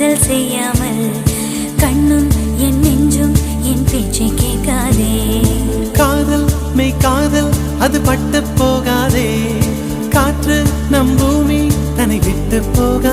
காதல் செய்யாமல் கண்ணும் என் நெஞ்சும் என் பேச்சை கேட்காதே. காதல் மெய் காதல் அது பட்டு போகாதே, காற்று நம் பூமி தன்னை விட்டு போக